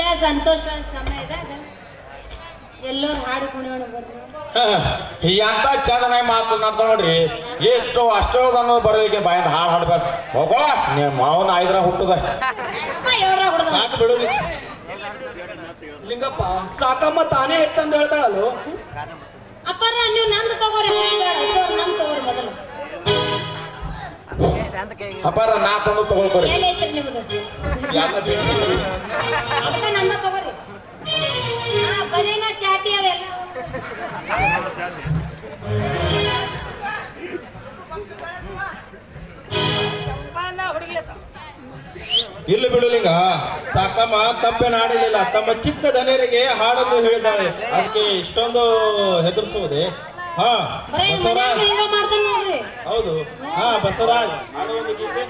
ಇಂಥ ಸಂತೋಷ ಸಮಯದಾಗ ಎಲ್ಲರೂ ಹಾಡು ಕುಣಿಯೋಣ ಬರ್ರಿ. ಎಂತ ಚಂದನಾಗಿ ಮಾತನಾಡ್ತಾ ನೋಡ್ರಿ. ಎಷ್ಟು ಅಷ್ಟೋದನ್ನು ಬರೋಕೆ ಬಾಯಿಂದ ಹಾಡು ಹಾಡ್ಬೇಕು. ಹೋಗೋ ನೀವು ಮಾವನ ಐದ್ರ ಹುಟ್ಟದ ಸಾಕು ಬಿಡು. ಲಿಂಗಪ್ಪ ಸಾಕಮ್ಮ ತಾನೇ ಹೆಚ್ಚಂದ ಹೇಳ್ತಾಳಲ್ಲ. ಅಪ್ಪಾರ ನೀವು ನಂದು ತಗೋರಿ, ನಂದು ತಗೋರಿ ಮೊದಲು. ಅಪ್ಪಾರ ನಾ ತಂದು ತಗೊಳ್ಕೊರಿ. ಎಲ್ಲೈತ್ರಿ ನಿಮ್ದು? ಅದಕ್ಕ ನಂದ ತಗೋರಿ. ಬರೀನ ಚಾಟಿ ಅದೆಲ್ಲ ಇಲ್ಲಿ ಬಿಡುಲಿಂಗ. ಸಾಕಮ್ಮ ತಪ್ಪೇನು ಆಡಲಿಲ್ಲ. ತಮ್ಮ ಚಿಕ್ಕ ದನಿಯರಿಗೆ ಹಾಡನ್ನು ಹೇಳಿದಾಳೆ, ಅದಕ್ಕೆ ಇಷ್ಟೊಂದು ಹೆದರ್ಸುವುದೇ? ಹಾ ಬಸವರಾಜ್. ಹೌದು, ಹಾ ಬಸವರಾಜ್ ಹಾಡುವುದು ಗೀತೆ.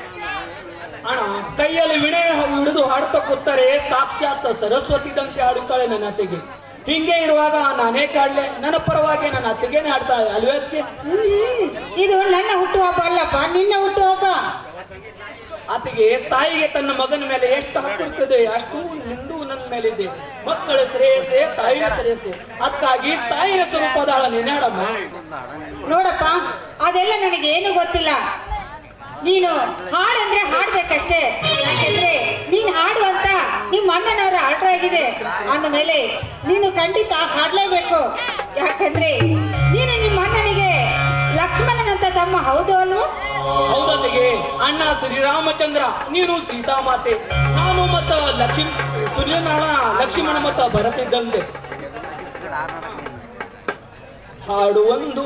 ಅಣ್ಣ ಕೈಯಲ್ಲಿ ವಿಣಯ ಹಿಡಿದು ಹಾಡುತ್ತಾ ಕೂತಾರೆ, ಸಾಕ್ಷಾತ್ ಸರಸ್ವತಿ ದಂಶ ಹಾಡುತ್ತಾಳೆ ನನ್ನ ಅತ್ತೆಗೆ. ಹಿಂಗೆ ಇರುವಾಗ ನಾನೇ ಕಾಡ್ಲೆ, ನನ್ನ ಪರವಾಗಿ ನನ್ನ ಅತ್ತೆಗೇನೆ ಹಾಡ್ತಾಳೆ ಅಲ್ವೇ ಅದಕ್ಕೆ. ಇದು ನನ್ನ ಹುಟ್ಟುಹಬ್ಬ ಅಲ್ಲಪ್ಪ, ನಿನ್ನ ಹುಟ್ಟುಹಬ್ಬ. ಆಕೆಗೆ ತಾಯಿಗೆ ತನ್ನ ಮಗನ ಮೇಲೆ ಎಷ್ಟು ಹಕ್ಕಿರ್ತದೆ ಅಷ್ಟು ನಿಂದು ನನ್ನ ಮೇಲಿದೆ. ಮಕ್ಕಳ ಶ್ರೇಯಸ್ಸೆ ತಾಯಿಯ ಶ್ರೇಯಸ್ಸೆ, ಅದಕ್ಕಾಗಿ ತಾಯಿಯ ಸ್ವರೂಪದಾಳ ನೆನಾಡಮ್ಮ. ನೋಡಪ್ಪ, ಅದೆಲ್ಲ ನನಗೆ ಏನು ಗೊತ್ತಿಲ್ಲ. ನೀನು ಹಾಡಂದ್ರೆ ಹಾಡ್ಬೇಕಷ್ಟೇ. ಯಾಕೆಂದ್ರೆ ನೀನು ಹಾಡುವಂತ ನಿಮ್ಮ ಅಣ್ಣನವರ ಆರ್ಡರ್ ಆಗಿದೆ ಅಂದ ಮೇಲೆ ನೀನು ಖಂಡಿತ ಹಾಡ್ಲೇಬೇಕು. ಯಾಕಂದ್ರೆ ನೀನು ನಿಮ್ಮ ಅಣ್ಣನಿಗೆ ಲಕ್ಷ್ಮಣನಂತ ತಮ್ಮ, ಹೌದು ಅಲ್ವ? ಹೌದಲ್ಲಿಗೆ ಅಣ್ಣ ಶ್ರೀರಾಮಚಂದ್ರ, ನೀನು ಸೀತಾಮಾತೆ, ನಾನು ಮತ್ತ ಸೂರ್ಯನಾರಾಯಣ ಲಕ್ಷ್ಮಣ ಮತ್ತ ಭರತಿದ್ದಂತೆ. ಹಾಡುವೊಂದು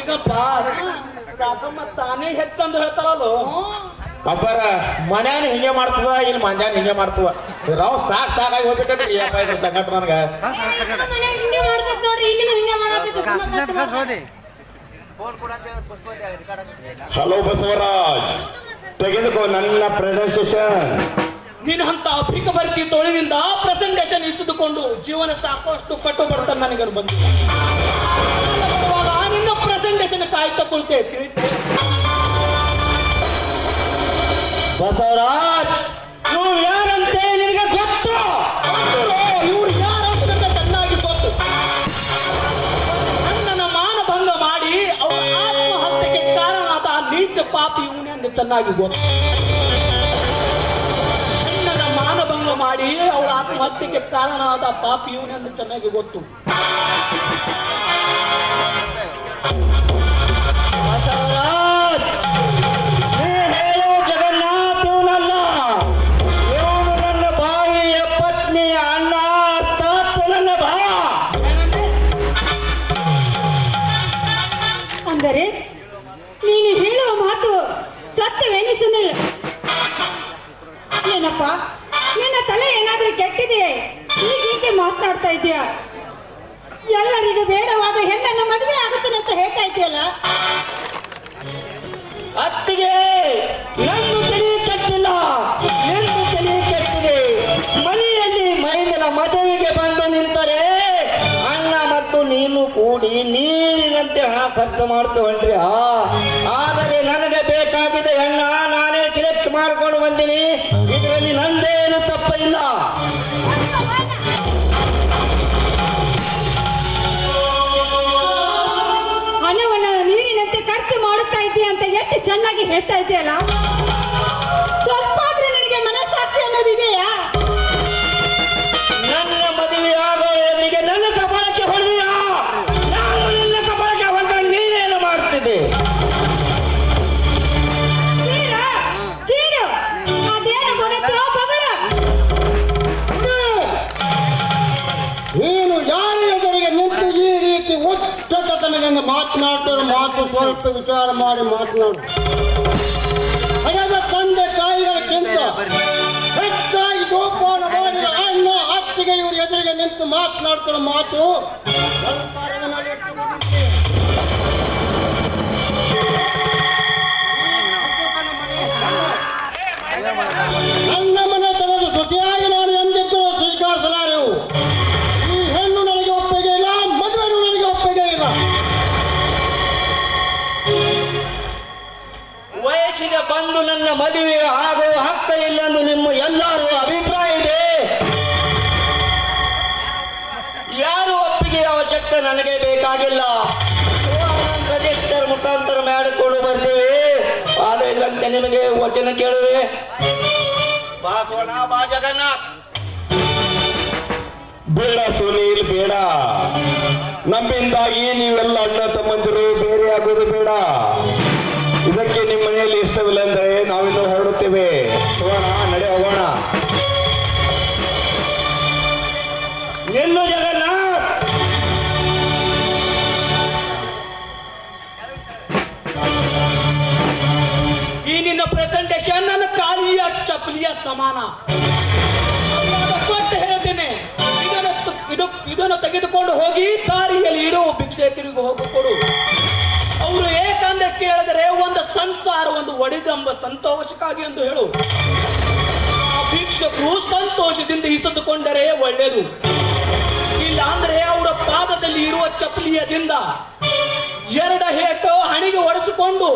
ಈಗಪ್ಪ ಸಾಕಮ್ಮ ತಾನೇ ಹೆಚ್ಚಂದು ಹೇಳ್ತಾರಲ್ಲ ಅಬ್ಬರ ಮನ್ಯಾನ ಹಿಂಗೆ ಮಾಡ್ತದ ಇಲ್ಲಿ ಮಂದ್ಯಾನ ಹಿಂಗೆ ಮಾಡ್ತದ ರಾವ್ ಸಾಕಾಗಿ ಹೋಗ್ಬೇಕಂದ್ರೆ ಯಪ್ಪ ಇದ್ರ ಸಂಕಟ ನನಗ ಮನ್ಯಾಗ ಹಿಂಗೆ ಮಾಡ್ತೈತ್ ನೋಡ್ರಿ ಇಲ್ಲಿನೂ ಹಿಂಗೆ ಮಾಡತ್ತೈತಿ ಹಲೋ ಬಸವರಾಜ್ ತೆಗೆದುಕೋ ನನ್ನ ಪ್ರೆಸೆಂಟೇಷನ್ ನೀನು ಅಂತ ಅಭಿಕ ಬರ್ತಿ ತೊಳೆದಿಂದ ಪ್ರೆಸೆಂಟೇಷನ್ ಇಸಿದುಕೊಂಡು ಜೀವನ ಸಾಕಷ್ಟು ಕಟ್ಟು ಬರ್ತಾನೆ ನನಗೆ ಬಂದಿಲ್ಲ ನಿನ್ನ ಪ್ರೆಸೆಂಟೇಷನ್ ಕಾಯ್ತಾ ಕುಳಿತೆ ಬಸವರಾಜ್ ಇವ್ರು ಯಾರಂತ ನಿನಗೆ ಗೊತ್ತು ಇವ್ರು ಯಾರಂತ ಚೆನ್ನಾಗಿ ಗೊತ್ತು ಅಣ್ಣನ ಮಾನಭಂಗ ಮಾಡಿ ಅವರ ಆತ್ಮಹತ್ಯೆಗೆ ಕಾರಣವಾದ ಆ ನೀಚ ಪಾಪಿ ಇವನೆಂದು ಚೆನ್ನಾಗಿ ಗೊತ್ತು ಅಣ್ಣನ ಮಾನಭಂಗ ಮಾಡಿ ಅವರ ಆತ್ಮಹತ್ಯೆಗೆ ಕಾರಣವಾದ ಪಾಪಿ ಇವನೆಂದು ಚೆನ್ನಾಗಿ ಗೊತ್ತು ಬಸವರಾಜ್ ನೀ ಹೇಳೋ ಜಗನ್ನಾಥ ಇವನಲ್ಲ ಇವನು ನನ್ನ ಬಾಯಿಯ ಪತ್ನಿ ಅಣ್ಣ ತಾತ ನನ್ನ ಭಾವ ಅಂದರೆ ನೀನು ಹೇಳುವ ಮಾತು ಸತ್ಯವೆನಿಸಲಿಲ್ಲ ಏನಪ್ಪ ನಿನ್ನ ತಲೆ ಏನಾದ್ರೂ ಕೆಟ್ಟಿದೆಯೇ ಹೀಗೆ ಮಾತನಾಡ್ತಾ ಇದೆಯಾ ಎಲ್ಲರಿಗೂ ಬೇಡವಾದ ಹೆಣ್ಣನ್ನು ಮದುವೆ ಆಗುತ್ತೇನೆ ಅಂತ ಹೇಳ್ತಾ ಇದೆಯಲ್ಲ ಅತ್ತಿಗೆ ನನ್ನ ತಲೆ ಕೆಟ್ಟಿಲ್ಲ ನಿನ್ನ ತಲೆ ಕೆಟ್ಟಿದೆ ಮನೆಯಲ್ಲಿ ಮೈದಲ ಮದುವೆಗೆ ಬಂದು ನಿಂತರೆ ಅಣ್ಣ ಮತ್ತು ನೀನು ಕೂಡಿ ನೀರಿನಂತೆ ಹಣ ಖರ್ಚು ಮಾಡ್ತೀವಲ್ರಿ ಆದರೆ ನನಗೆ ಬೇಕಾಗಿದೆ ಹೆಣ್ಣ ನಾನೇ ಸೆಲೆಕ್ಟ್ ಮಾಡ್ಕೊಂಡು ಬಂದಿನಿ ಇದರಲ್ಲಿ ನಂದೇನು ತಪ್ಪಿಲ್ಲ ಹಣವನ್ನು ನೀರಿನಂತೆ ಖರ್ಚು ಮಾಡುತ್ತಾ ಇದೆಯಾ ಅಂತ ಎಷ್ಟು ಚೆನ್ನಾಗಿ ಹೇಳ್ತಾ ಇದೆಯಲ್ಲ ಸ್ವಲ್ಪ ಆದ್ರೂ ನನಗೆ ಮನಸ್ಸಾಕ್ಷಿ ಅನ್ನೋದಿದೆಯಾ ನನ್ನ ಮದುವೆ ಆಗೋ ಎದುರಿಗೆ ನನ್ನ ಕಪಾಳಕ್ಕೆ ಹೊಡೆದಿಯಾ ನಾನು ನಿನ್ನ ಕಪಾಳಕ್ಕೆ ಹೊಡೆದ ನೀನೇನು ಮಾಡ್ತಿದ್ದೆ ಚೀರು ಅದೇನು ಬರುತ್ತೋ ಬಗಳ ನೀನು ಯಾರ ಎದುರಿಗೆ ನಿಂತು ಈ ರೀತಿ ಒತ್ತಟತನದಿಂದ ಮಾತನಾಡ್ತಾರೋ ಮಾತು ಸ್ವಲ್ಪ ವಿಚಾರ ಮಾಡಿ ಮಾತನಾಡು ಹಣದ ತಂದೆ ತಾಯಿಗಳಿಗಿಂತ ಹೆಚ್ಚಾಗಿ ಜೋಪಾನ ಮಾಡಿದ ಅಣ್ಣ ಅತ್ತಿಗೆ ಇವ್ರ ಎದುರಿಗೆ ನಿಂತು ಮಾತನಾಡ್ತಾರೋ ಮಾತು ಸ್ವಲ್ಪ ಅರಮನೆಯಲ್ಲಿ ಇಟ್ಟುಕೊಂಡಿದ್ದೆ. ನನ್ನ ಮನೆತನದ ಸೊಸೆಯಾಗಿ ನಾನು ಎಂದಿದ್ದರೂ ಸ್ವೀಕರಿಸಲಾರೆವು ಈ ಹೆಣ್ಣು ನನಗೆ ಒಪ್ಪಿಗೆ ಇಲ್ಲ ಮದುವೆನೂ ನನಗೆ ಒಪ್ಪಿಗೆ ಇಲ್ಲ ವಯಸ್ಸಿಗೆ ಬಂದು ನನ್ನ ಮದುವೆ ಆಗುವ ಹಕ್ಕ ಇಲ್ಲೆಂದು ನಿಮ್ಮ ಎಲ್ಲರೂ ಅಭಿಪ್ರಾಯ ಇದೆ ಯಾರು ಒಪ್ಪಿಗೆ ಅವಶ್ಯಕತೆ ನನಗೆ ಬೇಕಾಗಿಲ್ಲ ರಿಜಿಸ್ಟರ್ ಮುಖಾಂತರ ಮಾಡಿಕೊಂಡು ಬರ್ತೀವಿ ಆದರೆ ಇದರಂತೆ ನಿಮಗೆ ವಚನ ಕೇಳುವೆ ಬಾಸೋಣ ಬಾ ಜಗನ್ನಾಥ್ ಬೇಡ ಸುನೀಲ್ ಬೇಡ ನಮ್ಮಿಂದಾಗಿ ನೀವೆಲ್ಲ ಅಣ್ಣ ತಮ್ಮಂದಿರು ಬೇರೆ ಆಗೋದು ಬೇಡ ಇದಕ್ಕೆ ನಿಮ್ಮ ಮನೆಯಲ್ಲಿ ಇಷ್ಟವಿಲ್ಲ ಅಂದ್ರೆ ನಾವಿನ್ನು ಹೊರಡುತ್ತೇವೆ ಸುವರ್ಣ ನಡೆ ಹೋಗೋಣ ನಿಲ್ಲು ಜಗನ್ನಾಥ್ ಈ ನಿನ್ನ ಪ್ರೆಸೆಂಟೇಶನ್ ನನ್ನ ಕಾಲಿಯ ಚಪ್ಪಲಿಯ ಸಮಾನ ಕೊಟ್ಟು ಹೇಳ್ತೇನೆ ಇದನ್ನು ತೆಗೆದುಕೊಂಡು ಹೋಗಿ ದಾರಿಯಲ್ಲಿ ಇರೋ ಭಿಕ್ಷಕರಿಗೂ ಹೋಗಿ ಕೊಡು ಅವರು ಏಕಂದ್ರೆ ಕೇಳಿದರೆ ಒಂದು ಸಂಸಾರ ಒಂದು ಒಡೆದೆಂಬ ಸಂತೋಷಕ್ಕಾಗಿ ಎಂದು ಹೇಳು ಆ ಭಿಕ್ಷಕರು ಸಂತೋಷದಿಂದ ಇಸದುಕೊಂಡರೆ ಒಳ್ಳೆಯದು ಇಲ್ಲ ಅಂದ್ರೆ ಅವರ ಪಾದದಲ್ಲಿ ಇರುವ ಚಪ್ಪಲಿಯದಿಂದ ಎರಡ ಹೇಟು ಹಣಿಗೆ ಒರೆಸಿಕೊಂಡು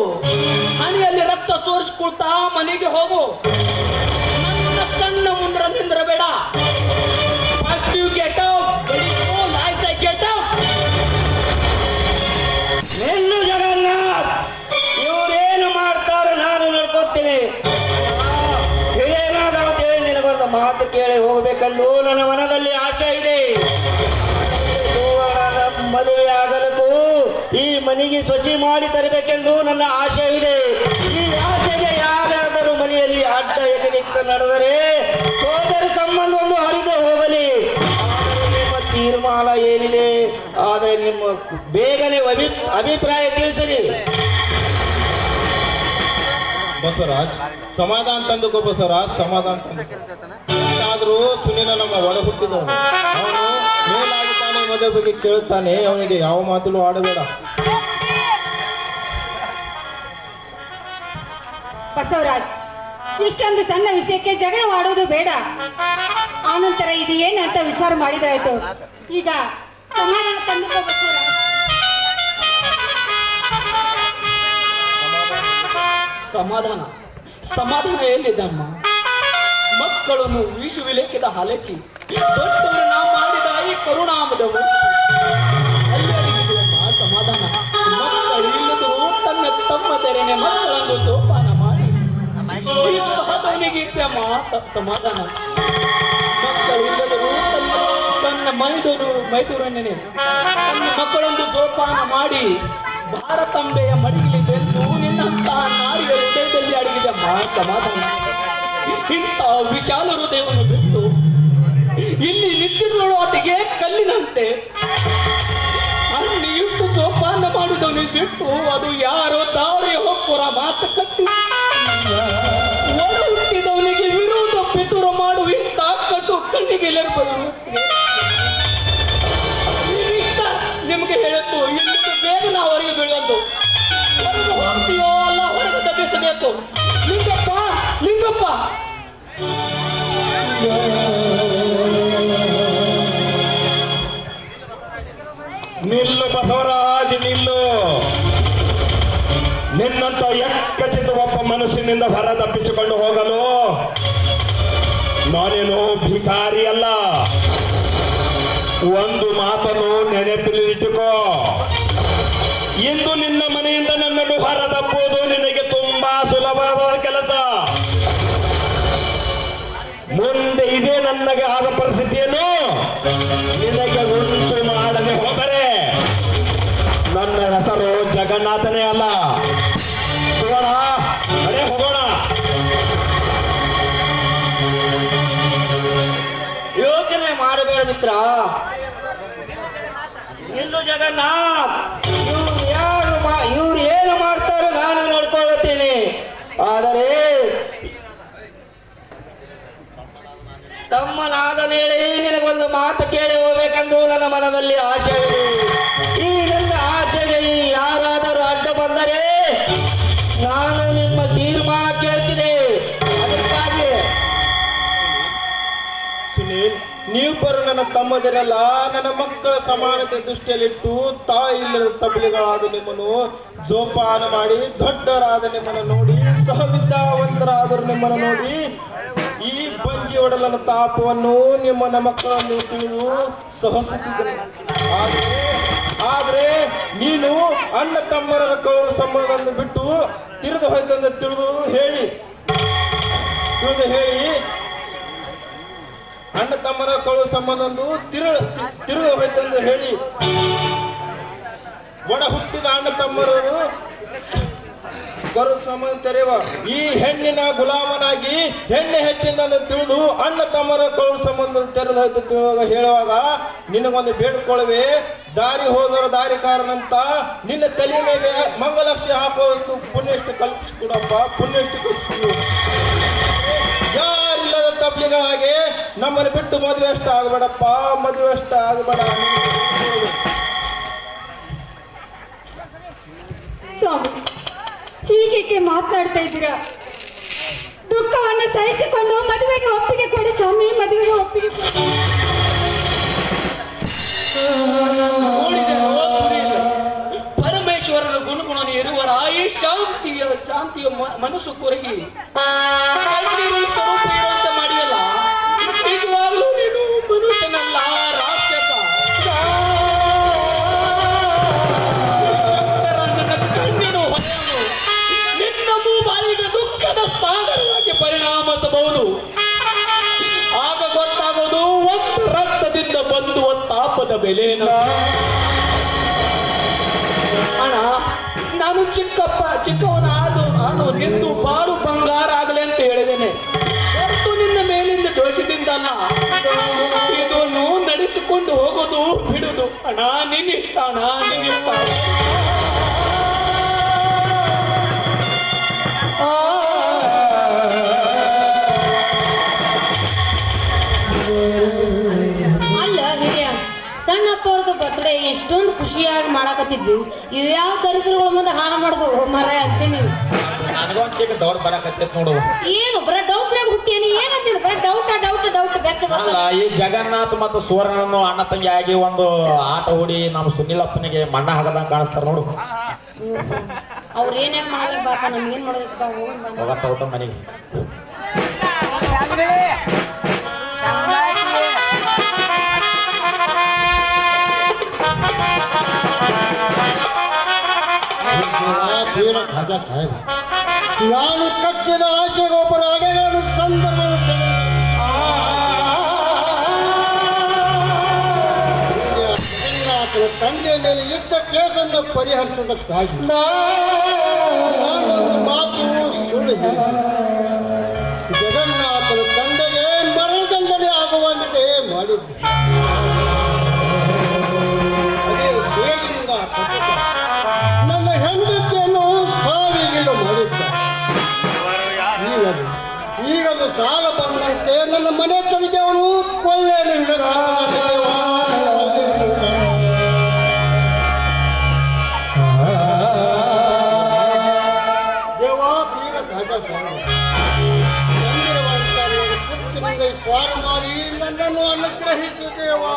ಹಣಿಯಲ್ಲಿ ರಕ್ತ ಸೋರಿಸಿಕೊಳ್ತಾ ಮನೆಗೆ ಹೋಗು ನನ್ನ ಕಣ್ಣ ಮುಂದ್ರ ನಿಂದ್ರಬೇಡ first you get out life I get out ನಿಲ್ಲು ಜಗನ್ನಾಥ್ ಇವರೇನು ಮಾಡ್ತಾರೋ ನಾನು ನೋಡ್ಕೊತೀನಿ ಹಿರಿಯನಾದಂತ ಹೇಳಿ ನಿನಗೊಂದು ಮಾತು ಕೇಳಿ ಹೋಗ್ಬೇಕಂದು ನನ್ನ ಮನದಲ್ಲಿ ಆಸೆ ಇದೆ ಸುವರ್ಣನ ಮದುವೆ ಆಗಲಿಕ್ಕೂ ಈ ಮನೆಗೆ ಶುಚಿ ಮಾಡಿ ತರಬೇಕೆಂದು ನನ್ನ ಆಸೆ ಇದೆ ಈ ಆಸೆಗೆ ಯಾರಾದರೂ ಮನೆಯಲ್ಲಿ ಅಡ್ಡ ಎದುರಿಕ್ಕ ನಡೆದರೆ ಸೋದರ ಸಂಬಂಧ ಒಂದು ಹರಿದು ಹೋಗಲಿ ಆದರೆ ನಿಮ್ಮ ತೀರ್ಮಾನ ಏನಿದೆ ಆದರೆ ನಿಮ್ಮ ಬೇಗನೆ ಅಭಿಪ್ರಾಯ ತಿಳಿಸಿರಿ. ಬಸವರಾಜ್, ಸಮಾಧಾನ ತಂದುಕೋ ಬಸವರಾಜ್, ಸಮಾಧಾನ ಆದ್ರೂ ಸುನಿಲ ನಮ್ಮ ಒಡ ಹುಟ್ಟಿದವನು. ಅವನು ಮೇಲಾಗುತ್ತಾನೆ ಮದುವೆ ಬಗ್ಗೆ ಕೇಳುತ್ತಾನೆ. ಅವನಿಗೆ ಯಾವ ಮಾತಲ್ಲೂ ಆಡಬೇಡ. ಬಸವರಾಜ್, ಇಷ್ಟೊಂದು ಸಣ್ಣ ವಿಷಯಕ್ಕೆ ಜಗಳವಾಡುವುದು ಬೇಡ. ಆನಂತರ ಇದು ಏನಂತ ವಿಚಾರ ಮಾಡಿದಾಯ್ತು. ಈಗ ಸಮಾಧಾನ ತಂದುಕೋ ಬಸವರಾಜ್. ಸಮಾಧಾನ ಎಲ್ಲಿದ್ದಮ್ಮ? ಮಕ್ಕಳನ್ನು ವಿಷು ವಿಲೇಖಿತ ಹಲಕಿ ದೊಡ್ಡವರನ್ನ ಮಾಡಿದ ಈ ಕರುಣಾಮದವು ಅಲ್ಲಿಯಮ್ಮ ಸಮಾಧಾನ. ಮಕ್ಕಳು ಇಲ್ಲದರೂ ತನ್ನ ತಮ್ಮ ತೆರೆನೆ ಮಕ್ಕಳನ್ನು ಸೋಪಾನ ಮಾಡಿ ಈ ಸಹದವನಿಗೆ ಇದ್ದಮ್ಮ ಸಮಾಧಾನ. ಮಕ್ಕಳು ಇಲ್ಲದರೂ ತನ್ನ ಮೈದೂರನ್ನೇ ತನ್ನ ಮಕ್ಕಳೊಂದು ಸೋಪಾನ ಮಾಡಿ ಭಾರತಾಂಬೆಯ ಮಡಿಗೆ ಬೆಂದು ನಿನ್ನಂತಹ ನಾರಿಯ ಹೃದಯದಲ್ಲಿ ಅಡಗಿದಮ್ಮ ಸಮಾಧಾನ. ಇಂಥ ವಿಶಾಲ ಹೃದಯವನ್ನು ಬಿಟ್ಟು ಇಲ್ಲಿ ನಿಂತಿರುವಳು ಆಕೆಗೆ ಕಲ್ಲಿನಂತೆ ಅಣ್ಣಿ ಇಟ್ಟು ಸೋಪಾನ ಮಾಡಿದವನಿಗೆ ಬಿಟ್ಟು ಅದು ಯಾರೋ ದಾರಿಯ ಹೊಕ್ಕುರ ಮಾತು ಕಟ್ಟಿ ಒಳ ಹುಟ್ಟಿದವನಿಗೆ ವಿರೋಧ ಪಿತುರ ಮಾಡುವ ಇಂಥ ಕಟ್ಟು ಕಣ್ಣಿಗೆ ನಿಮಗೆ ಹೇಳುತ್ತು. ಇಲ್ಲಿಂದ ಬೇಗ ನಾವು ಹೊರಗೆ ಬೀಳೋದು. ಹೊರಗೆ ಹೋಗ್ತೀಯೋ ಅಲ್ಲ ಹೊರಗೆ ತಪ್ಪಿಸಬೇಕು. ಲಿಂಗಪ್ಪ ಲಿಂಗಪ್ಪ ನಿಲ್ಲು ಬಸವರಾಜ್, ನಿಲ್ಲು. ನಿನ್ನಂತ ಎಕ್ಕಚಿತ ಒಬ್ಬ ಮನಸ್ಸಿನಿಂದ ಹೊರ ತಪ್ಪಿಸಿಕೊಂಡು ಹೋಗಲು ನಾನೇನು ಭಿಕಾರಿ ಅಲ್ಲ. ಒಂದು ಮಾತನ್ನು ನೆನಪಿನಲ್ಲಿಟ್ಟುಕೋ. ಇಂದು ನಿನ್ನ ಮನೆಯಿಂದ ನನ್ನನ್ನು ಹೊರ ತಪ್ಪುವುದು ನಿನಗೆ ತುಂಬಾ ಸುಲಭವಾದ ಕೆಲಸ. ಮುಂದೆ ಇದೇ ನನಗೆ ಆದ ಪರಿಸ್ಥಿತಿಯನ್ನು ನಿನಗೆ ಉಂಟು ಮಾಡದೆ ಹೋದರೆ ನನ್ನ ಹೆಸರು ಜಗನ್ನಾಥನೇ ಅಲ್ಲ. ಹೋಗೋಣ, ಅರೆ ಹೋಗೋಣ. ಯೋಚನೆ ಮಾಡಬೇಡ ಮಿತ್ರ. ಇನ್ನು ಜಗನ್ನಾಥ್ ಇವ್ರು ಏನು ಮಾಡ್ತಾರೋ ನಾನು ನೋಡ್ಕೊಳ್ಳುತ್ತೇನೆ. ಆದರೆ ತಮ್ಮನಾದ ಮೇಲೆ ನಿನಗೊಂದು ಮಾತು ಕೇಳಿ ಹೋಗ್ಬೇಕೆಂದು ನನ್ನ ಮನದಲ್ಲಿ ಆಶೆವಿದೆ. ಈ ನನ್ನ ಆಶೆಗೆ ಯಾರಾದರೂ ಅಡ್ಡ ಬಂದರೆ ನಾನು ನಿಮ್ಮ ತೀರ್ಮಾನ ಕೇಳ್ತೀನಿ. ಅದಕ್ಕಾಗಿ ಸುನೀಲ್, ನೀವಿಬ್ಬರು ನನ್ನ ತಮ್ಮದಿರಲ್ಲ. ನನ್ನ ಮಕ್ಕಳ ಸಮಾನತೆ ದೃಷ್ಟಿಯಲ್ಲಿಟ್ಟು ತಾಯಿ ಇಲ್ಲದ ಸಬಲಿಗಳಾದ ನಿಮ್ಮನ್ನು ಜೋಪಾನ ಮಾಡಿ ದೊಡ್ಡರಾದ ನಿಮ್ಮನ್ನು ನೋಡಿ ಸಹವಿದ್ಯಾವಂತರಾದರು ನಿಮ್ಮನ್ನು ನೋಡಿ ಈ ಬಂಜಿ ಒಡಲನ ತಾಪವನ್ನು ನಿಮ್ಮನ್ನ ಮಕ್ಕಳನ್ನು ತಿಳಿದು ಸಹಸುತ್ತಿದ್ದರು. ಆದ್ರೆ ನೀನು ಅಣ್ಣ ತಮ್ಮರ ಕೌರ ಸಂಬಂಧವನ್ನು ಬಿಟ್ಟು ತಿರುದು ಹೋಯ್ತಂದು ತಿಳಿದು ಹೇಳಿ ಅಣ್ಣ ತಮ್ಮರ ಕೌರ ಸಂಬಂಧವನ್ನು ತಿರುದು ಹೋಯ್ತಂದು ಹೇಳಿ ಒಡ ಹುಟ್ಟಿದ ಅಣ್ಣ ತಮ್ಮರನ್ನು ಸಂಬಂಧ ತೆರೆಯುವ ಈ ಹೆಣ್ಣಿನ ಗುಲಾಮನಾಗಿ ಹೆಣ್ಣೆ ಹೆಚ್ಚಿನ ತಿಳಿದು ಅಣ್ಣ ತಮ್ಮರ ಕೌರ ಸಂಬಂಧ ತೆರೆದು ಹೋಯ್ತು ಹೇಳುವಾಗ ನಿನಗೊಂದು ಬೇಡ್ಕೊಳ್ಳುವೆ. ದಾರಿ ಹೋದರ ದಾರಿಕಾರನಂತ ನಿನ್ನ ತಲೆ ಮೇಲೆ ಮಂಗಲಕ್ಷೆ ಹಾಕುವಷ್ಟು ಪುಣ್ಯಷ್ಟು ಕಲ್ಪಿಸ್ಕೊಡಪ್ಪ, ಪುಣ್ಯಷ್ಟು ಕಲ್ಪಿಸ್ಕೊಡು. ಯಾರಿಲ್ಲದ ತಬ್ಲಿಗಳಾಗಿ ನಮ್ಮನ್ನು ಬಿಟ್ಟು ಮದುವೆ ಅಷ್ಟ ಆಗಬೇಡಪ್ಪ, ಮದುವೆ ಅಷ್ಟ ಆಗಬೇಡ. ಸ್ವಾಮಿ, ಹೀಗೆ ಮಾತನಾಡ್ತಾ ಇದ್ದೀರಾ? ದುಃಖವನ್ನು ಸಹಿಸಿಕೊಂಡು ಮದುವೆಗೆ ಒಪ್ಪಿಗೆ ಕೊಡಿ ಸ್ವಾಮಿ, ಮದುವೆಗೆ ಒಪ್ಪಿಗೆ ಕೊಡಿ. ಪರಮೇಶ್ವರನ ಗುಣಗುಣನು ಇರುವರ ಈ ಶಾಂತಿಯ ಮನಸ್ಸು ಕೊರಗಿ ಸ್ವರೂಪ ಇರುವಂತೆ ಮಾಡಿಯಲ್ಲ. ನಿಜವಾಗ್ಲೂ ನೀನು ಮನುಷ್ಯನಲ್ಲ, ರಾಕ್ಷಸ. ನನ್ನ ಕಣ್ಣಿನ ಹೊರೆಯನ್ನು ನಿನ್ನ ಮೂಬಾರಿಗೆ ದುಃಖದ ಸಾಗರವಾಗಿ ಪರಿಣಾಮಿಸಬಹುದು. ಆಗ ಗೊತ್ತಾಗೋದು ಒಂದು ರಕ್ತದಿಂದ ಬಂದುವ ತಾಪದ ಬೆಲೆನ. ಅಣ್ಣ, ನಾನು ಚಿಕ್ಕವನಾದ ನಾನು ನಿಂದು ಬಾಳು ಬಂಗಾರ ಆಗಲಿ ಅಂತ ಹೇಳಿದ್ದೇನೆ. ಹೊರತು ನಿನ್ನ ಮೇಲಿಂದ ದೋಷದಿಂದಲ್ಲ. ಇದನ್ನು ನಡೆಸಿಕೊಂಡು ಹೋಗೋದು ಅಣ್ಣ ನಿನ್ನಿಷ್ಟ ಅಣ್ಣ ನಿನ್ನಿಷ್ಟ. ಅಲ್ಲ ಹಿರಿಯ ಸಣ್ಣಪ್ಪ ಅವ್ರದ್ದು ಬರ್ತ್ಡೇ ಎಷ್ಟೊಂದು ಖುಷಿಯಾಗಿ ಮಾಡಾಕತ್ತಿದ್ವಿ ಇವ್ಯಾವ ದರಿದ್ರಗಳ ಮುಂದೆ ಹಾನ ಮಾಡುದು ಮರ ಅಂತೀನಿ. ನನಗೊಂದು ಚಿಕ್ಕ ಡೌಟ್ ಬರಕತ್ತೈತ್ ನೋಡು. ಏನು ಬರ ಡೌಟ್ನಾಗ ಹುಟ್ಟೇನಿ ಏನಂತೀನಿ ಬರ ಡೌಟ್ ಬೆಚ್ಚ ಅಲ್ಲ ಈ ಜಗನ್ನಾಥ್ ಮತ್ತು ಸುವರ್ಣನು ಅಣ್ಣ ತಂಗಿ ಆಗಿ ಒಂದು ಆಟ ಹೂಡಿ ನಮ್ಮ ಸುನಿಲಪ್ಪನಿಗೆ ಮಣ್ಣ ಹಾಕದಂಗ ಕಾಣಿಸ್ತಾರ ನೋಡು. ಅವ್ರ ಏನೇನ್ ಮಾಡಲಿ ಬಾಪ ನಮ್ಗೇನ್ ಮಾಡೋದಕ್ಕೆ ಹೋಗತ್ತ ಊಟ ಮನೆಗೆ. ರಾಜಾ ಸಾಹೇಬ, ನಾನು ಕಟ್ಟಿದ ಆಶೆಗೊಬ್ಬರ ಅಡೆಗಾಲು ಸಂದರ್ಭ ಜಗನ್ನಾಥನ ತಂದೆಯ ಮೇಲೆ ಇಟ್ಟ ಕೇಸನ್ನು ಪರಿಹರಿಸುವುದಕ್ಕಾಗಿ ನಾನೊಂದು ಮಾತು ಸುಳ್ಳು ಹೇಳಿ ಜಗನ್ನಾಥನ ತಂದೆಗೆ ಮರಣದಂಡನೆ ಆಗುವಂತೆ ಮಾಡಿದ್ದೆ. ಅದೇ ಸೇಡಿನಿಂದ ನನ್ನ ಹೆಂಡತಿಯನ್ನು ಸಾವಿಗೀಡು ಮಾಡಿದ್ದ. ಈಗದು ಸಾಲ ಬಂದಂತೆ ನನ್ನ ಮನೆ ತನಗೆ ಅವನು ಕೊಳ್ಳೆಯನ್ನು ದೇವಾ ಬೀಗ ರಾಜ ಪಾರು ಮಾಡಿ ನನ್ನನ್ನು ಅನುಗ್ರಹಿಸು ದೇವಾ.